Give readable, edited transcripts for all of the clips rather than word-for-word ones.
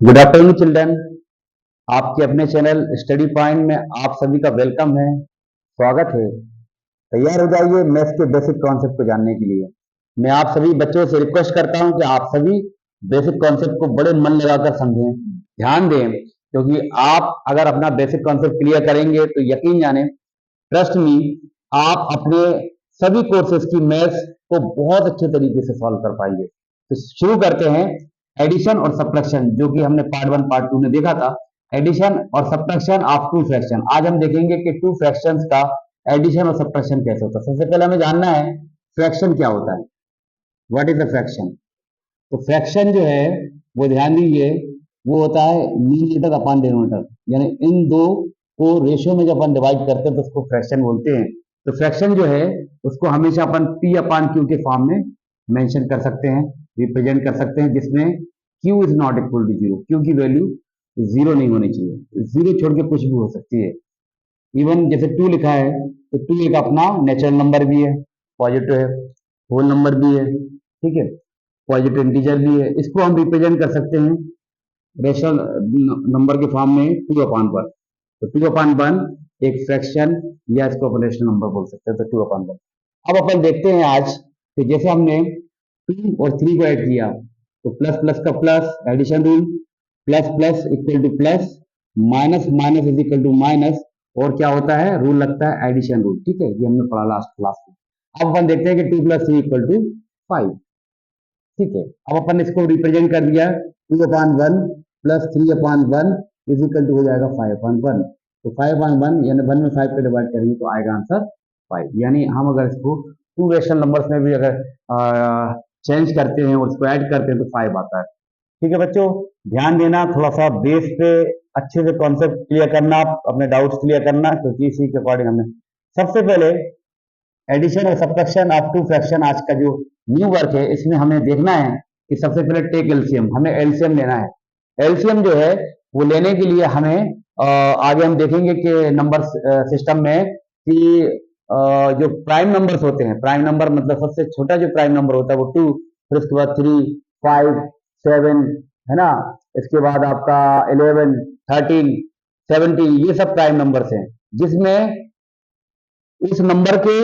Good afternoon children. आपके अपने channel study point में आप सभी का वेलकम है, स्वागत है। तैयार हो जाइए मैथ्स के बेसिक कॉन्सेप्ट को जानने के लिए। मैं आप सभी बच्चों से रिक्वेस्ट करता हूं कि आप सभी बेसिक कॉन्सेप्ट को बड़े मन लगाकर समझें, ध्यान दें, क्योंकि आप अगर अपना बेसिक कॉन्सेप्ट क्लियर करेंगे तो यकीन जाने, ट्रस्ट मी, आप अपने सभी कोर्सेज की मैथ्स को बहुत अच्छे तरीके से सॉल्व कर पाएंगे। तो शुरू करते हैं एडिशन और सब्ट्रैक्शन, जो कि हमने पार्ट 1 पार्ट 2 में देखा था। एडिशन और सब्ट्रैक्शन ऑफ टू फ्रैक्शन। आज हम देखेंगे कि टू फ्रैक्शंस का एडिशन और सब्ट्रैक्शन कैसे होता है। सबसे पहले हमें जानना है फ्रैक्शन क्या होता है, व्हाट इज द फ्रैक्शन। तो फ्रैक्शन जो है वो ध्यान दीजिए, वो होता है न्यूमरेटर अपॉन डिनोमिनेटर, यानी इन दो को रेशियो में जब अपन डिवाइड करते हैं तो उसको फ्रैक्शन बोलते हैं। तो फ्रैक्शन जो है उसको हमेशा अपन पी अपॉन क्यू के फॉर्म में मेंशन कर सकते हैं, रिप्रेजेंट कर सकते हैं, जिसमें q is not equal to zero. Q की वैल्यू जीरो नहीं होनी चाहिए, जीरो छोड़ के कुछ भी हो सकती है। इवन जैसे टू लिखा है तो टू एक अपना नेचुरल नंबर भी है, पॉजिटिव है, होल नंबर भी है, ठीक है, पॉजिटिव इंटीजर भी है। इसको हम रिप्रेजेंट कर सकते हैं रेशनल नंबर के फॉर्म में टू अपॉन वन। तो टू अपॉन वन एक फ्रैक्शन, या इसको अपन रेशनल नंबर बोल सकते हैं, तो टू अपॉन वन। अब अपन देखते हैं आज कि जैसे हमने टू और थ्री को ऐड किया तो प्लस प्लस का plus, addition rule, plus plus equal to plus, minus minus is equal to minus, और क्या होता है, रूल लगता है एडिशन रूल। ठीक है, ये हमने पढ़ा लास्ट क्लास में। अब अपन देखते हैं कि two plus three equal to five. ठीक है, अब अपन इसको रिप्रेजेंट कर दिया, two upon one plus three upon one is equal to हो जाएगा फाइव अपॉन वन। तो फाइव अपॉन वन यानी वन में फाइव पे डिवाइड करेंगे तो आएगा आंसर फाइव। यानी हम अगर इसको टू रेशनल नंबर्स में भी अगर चेंज करते हैं और उसको ऐड करते हैं तो फाइव आता है। ठीक है बच्चों, ध्यान देना, थोड़ा सा बेस पे अच्छे से कॉन्सेप्ट क्लियर करना, अपने डाउट्स क्लियर करना, क्योंकि इसी के अकॉर्डिंग हमने सबसे पहले एडिशन और सब्ट्रैक्शन ऑफ टू फ्रैक्शन आज का जो न्यू वर्क है, इसमें हमें देखना है कि सबसे पहले टेक एलसीएम, हमें एलसीएम लेना है। एलसीएम जो है वो लेने के लिए हमें आगे हम देखेंगे कि नंबर सिस्टम में कि जो प्राइम नंबर्स होते हैं, प्राइम नंबर मतलब सबसे छोटा जो प्राइम नंबर होता है वो टू, फिर उसके बाद थ्री, फाइव, सेवन, है ना, इसके बाद आपका 11, 13, 17, ये सब प्राइम नंबर्स हैं, जिसमें उस नंबर के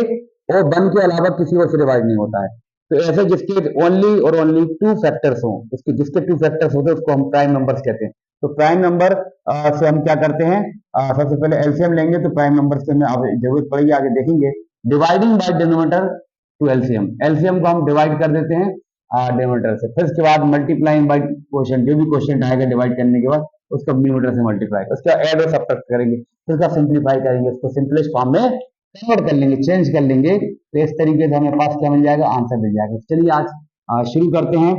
और वन के अलावा किसी और से डिवाइड नहीं होता है। तो ऐसे जिसके ओनली और ओनली टू फैक्टर्स हों, उसके जिसके टू फैक्टर्स होते हैं उसको हम प्राइम नंबर्स कहते हैं। तो प्राइम नंबर से हम क्या करते हैं, सबसे पहले एलसीएम लेंगे, तो प्राइम नंबर से हमें जरूरत पड़ेगी, आगे देखेंगे, dividing by denominator to LCM. LCM को हम डिवाइड कर देते हैं डिनोमिनेटर से, फिर उसके बाद मल्टीप्लाइंग बाय क्वोशिएंट, जो भी क्वोशिएंट आएगा डिवाइड करने के बाद उसको डिनोमिनेटर से मल्टीप्लाई, उसका ऐड और सब्ट्रैक्ट करेंगे, फिर उसका सिंप्लीफाई करेंगे, उसको सिंपलेस्ट फॉर्म में कन्वर्ट कर लेंगे, चेंज कर लेंगे, तो इस तरीके से हमें पास क्या मिल जाएगा, आंसर मिल जाएगा। चलिए आज शुरू करते हैं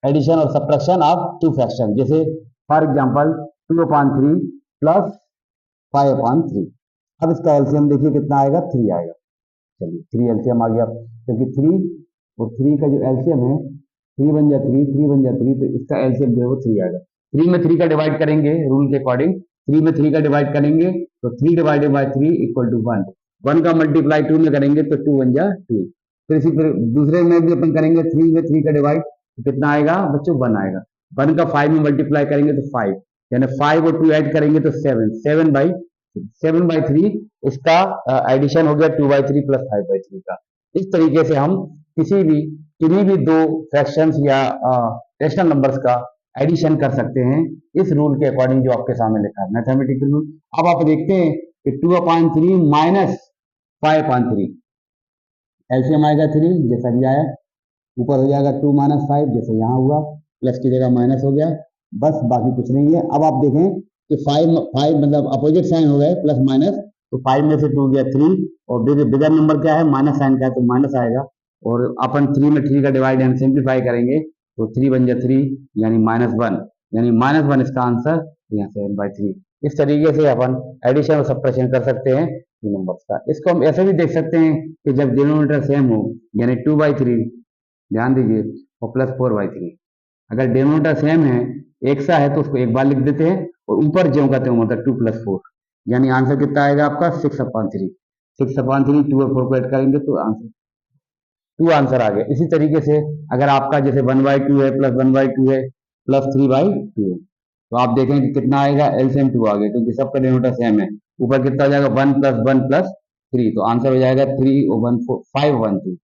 एडिशन और सब्ट्रैक्शन ऑफ टू फ्रैक्शन। जैसे for example two upon three plus five upon three. अब इसका एलसीएम देखिए कितना आएगा, थ्री आएगा। चलिए थ्री एलसीएम आ गया, क्योंकि थ्री और थ्री का जो एलसीएम है, थ्री बन जा थ्री, थ्री बन जा थ्री, तो इसका एलसीएम जो है वो थ्री आएगा। थ्री में थ्री का डिवाइड करेंगे रूल के अकॉर्डिंग, थ्री में थ्री का डिवाइड करेंगे तो three divided by three equal to one. One का मल्टीप्लाई टू में करेंगे तो टू वन जा टू। फिर इसी फिर दूसरे में भी अपन करेंगे, थ्री में थ्री का डिवाइड तो कितना आएगा बच्चों, वन आएगा। वन का फाइव में मल्टीप्लाई करेंगे तो फाइव, यानी फाइव और टू ऐड करेंगे तो सेवन, सेवन बाई थ्री, इसका एडिशन हो गया two by three plus five by three का। इस तरीके से हम किन्हीं भी दो फ्रैक्शंस या रेशनल नंबर्स का एडिशन कर सकते हैं, इस रूल के अकॉर्डिंग जो आपके सामने लिखा है, मैथमेटिकल रूल। अब आप देखते हैं कि two upon three minus five upon three, LCM आएगा थ्री जैसा भी आया, ऊपर हो जाएगा टू माइनस फाइव जैसे यहाँ हुआ, प्लस की जगह माइनस हो गया, बस बाकी कुछ नहीं है। अब आप देखें कि फाइव फाइव मतलब अपोजिट साइन हो गए, प्लस माइनस, तो फाइव में से टू गया थ्री, और बिगर नंबर क्या है, माइनस साइन का है, तो माइनस आएगा। और अपन थ्री में थ्री का डिवाइड एंड सिंप्लीफाई करेंगे तो थ्री बन जा थ्री, यानी माइनस वन, यानी माइनस वन इसका आंसर, यहाँ सेवन बाई थ्री। इस तरीके से अपन एडिशन और सब्ट्रैक्शन कर सकते हैं नंबर्स का। इसको हम ऐसे भी देख सकते हैं कि जब डिनोमिनेटर सेम हो, यानी टू बाई थ्री, ध्यान दीजिए, और प्लस फोर बाई थ्री, अगर डिनोमिनेटर सेम है, एक सा है, तो उसको एक बार लिख देते हैं और ऊपर ज्यों का त्यों मतलब टू प्लस फोर, यानी आंसर कितना आएगा आपका, six upon three. Six upon three, two और फोर को ऐड करेंगे तो आंसर 2 आंसर आ गया। इसी तरीके से अगर आपका जैसे 1/2 है प्लस 1/2 है प्लस 3/2 है, तो आप देखें कि कितना आएगा, एलसीएम 2 आ गया, क्योंकि सबका डिनोमिनेटर सेम है। ऊपर कितना हो जाएगा, 1 + 1 + 3, तो आंसर हो जाएगा 3/4 5/2।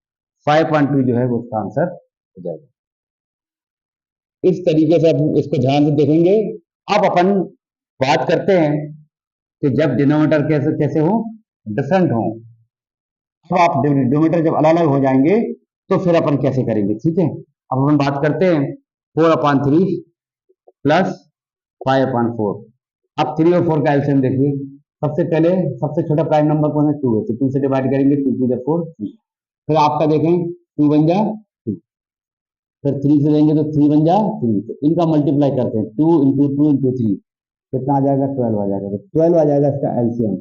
5/2 जो है वो उसका आंसर हो जाएगा। इस तरीके से आप इसको ध्यान से देखेंगे। अब अपन बात करते हैं कि जब डिनोमिनेटर कैसे कैसे हो, डिफरेंट हो। अब आप डिनोमिनेटर जब अलग अलग हो जाएंगे तो फिर अपन कैसे करेंगे, ठीक है। अब अपन बात करते हैं 4/3 प्लस 5/4। अब 3 और 4 का एलसीएम देखिए। सबसे पहले सबसे छोटा प्राइम नंबर कौन है, 2 है, तो 2 से डिवाइड करेंगे, 2 2 जा 4 3। फिर आपका देखें 2 बन जा 2, फिर 3 से देंगे तो 3 बन जा 3, तो इनका मल्टीप्लाई करते हैं, 2 इंटू 2 इंटू 3 कितना आ जाएगा, 12 आ जाएगा, तो 12 आ जाएगा इसका एलसीएम।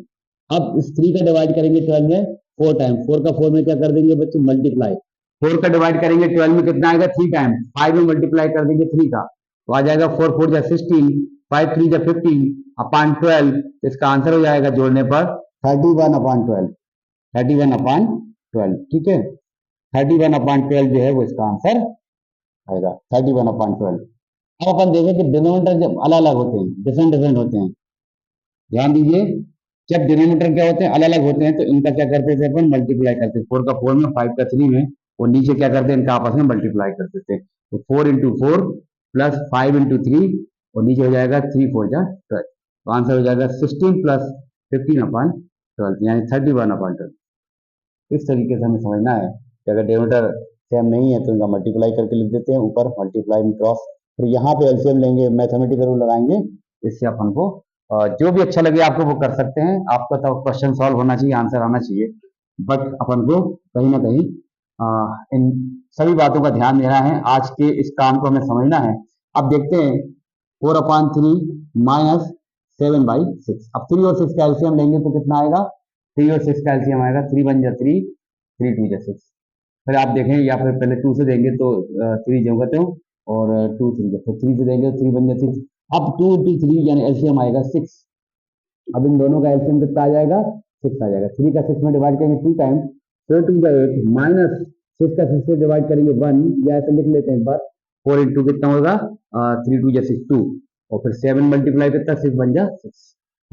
अब इस 3 का डिवाइड करेंगे 12 में 4 टाइम, 4 का 4 में क्या कर देंगे बच्चे, मल्टीप्लाई। 4 का डिवाइड करेंगे 12 में कितना आएगा, 3 टाइम, 5 में मल्टीप्लाई कर देंगे 3 का, तो आ जाएगा 4 4 जा 16, 5 3 जा 15 अपॉन 12। इसका आंसर हो जाएगा जोड़ने पर 31/12, 31/12, ठीक है। 31/12 जो है वो इसका आंसर आएगा, 31/12। अब अपन देखें कि डिनोमिनेटर जब अलग अलग होते हैं, डिफरेंट डिफरेंट होते हैं, ध्यान दीजिए। जब डिनोमिनेटर क्या होते हैं, अलग अलग होते हैं, तो इनका क्या करते थे अपन, मल्टीप्लाई करते, 4 का 4 में 5 का 3 में, और नीचे क्या करते हैं, इनका आपस में मल्टीप्लाई करते थे, तो 4 × 4 प्लस 5 × 3, और नीचे हो जाएगा 3 4 जा 12, तो आंसर हो जाएगा 16 + 15/12, यानी 31/12। इस तरीके से हमें समझना है कि अगर डिनोमिनेटर सेम नहीं है तो इनका मल्टीप्लाई करके लिख देते हैं, ऊपर मल्टीप्लाई में क्रॉस, फिर यहाँ पे एलसीएम लेंगे, मैथमेटिकल रूल लगाएंगे, इससे अपन को जो भी अच्छा लगे आपको वो कर सकते हैं। आपका तो क्वेश्चन सॉल्व होना चाहिए, आंसर आना चाहिए, बट अपन को कहीं ना कहीं इन सभी बातों का ध्यान देना है। आज के इस काम को हमें समझना है। अब देखते हैं 4/3 माइनस 7/6। अब 3 और 6 का एलसीएम लेंगे तो कितना आएगा, 3 और 6 का एलसीएम आएगा, 3 1 जा 3, 3 2 जा 6। फिर आप देखें, या फिर पहले 2 से देंगे तो 3 जो कहते हो, और 2 3 फिर 3 से देंगे तो 3 1 जा 6। अब 2 × 3 यानी एलसीएम आएगा 6। अब इन दोनों का एलसीएम कितना आ जाएगा, 6 आ जाएगा। 3 का 6 में डिवाइड करेंगे 2 टाइम, 4 2 जा 8, माइनस 6 का 6 से डिवाइड करेंगे 1, या ऐसे लिख लेते हैं एक बार, 4 × 2 कितना होगा, 3 2 जा 6 2, और फिर 7 मल्टीप्लाई कितना, 6 1 जा 6,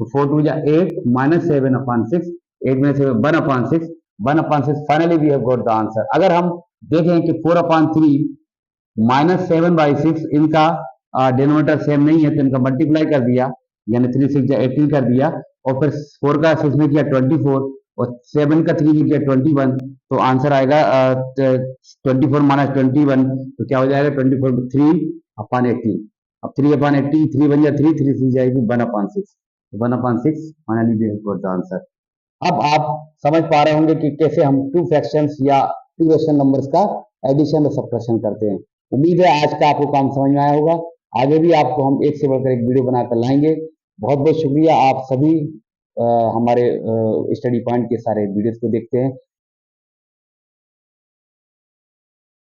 तो 4 2 जा 8 माइनस 7/6, 8 में से 1/6, 1/6, finally we have got the answer. अगर हम देखें कि 4/3 माइनस 7/6, इनका डिनोमिनेटर सेम नहीं है, तो इनका मल्टीप्लाई कर दिया, यानी 3 6 जा 18 कर दिया, और फिर 4 का 6 में किया 24, और 7 का 3 में किया 21, तो आंसर आएगा 24 माइनस 21, तो क्या हो जाएगा, 24 3/18। अब 3/18, 3 1 जा 3, 3 6 जाएगी 1/6, 1/6 finally we have got the answer. अब आप समझ पा रहे होंगे कि कैसे हम टू फ्रैक्शंस या टू रेशनल नंबर्स का एडिशन और सब्ट्रैक्शन करते हैं। उम्मीद है आज का आपको काम समझ में आया होगा। आगे भी आपको हम एक से बढ़कर एक वीडियो बनाकर लाएंगे। बहुत बहुत शुक्रिया। आप सभी हमारे स्टडी पॉइंट के सारे वीडियोस को देखते हैं।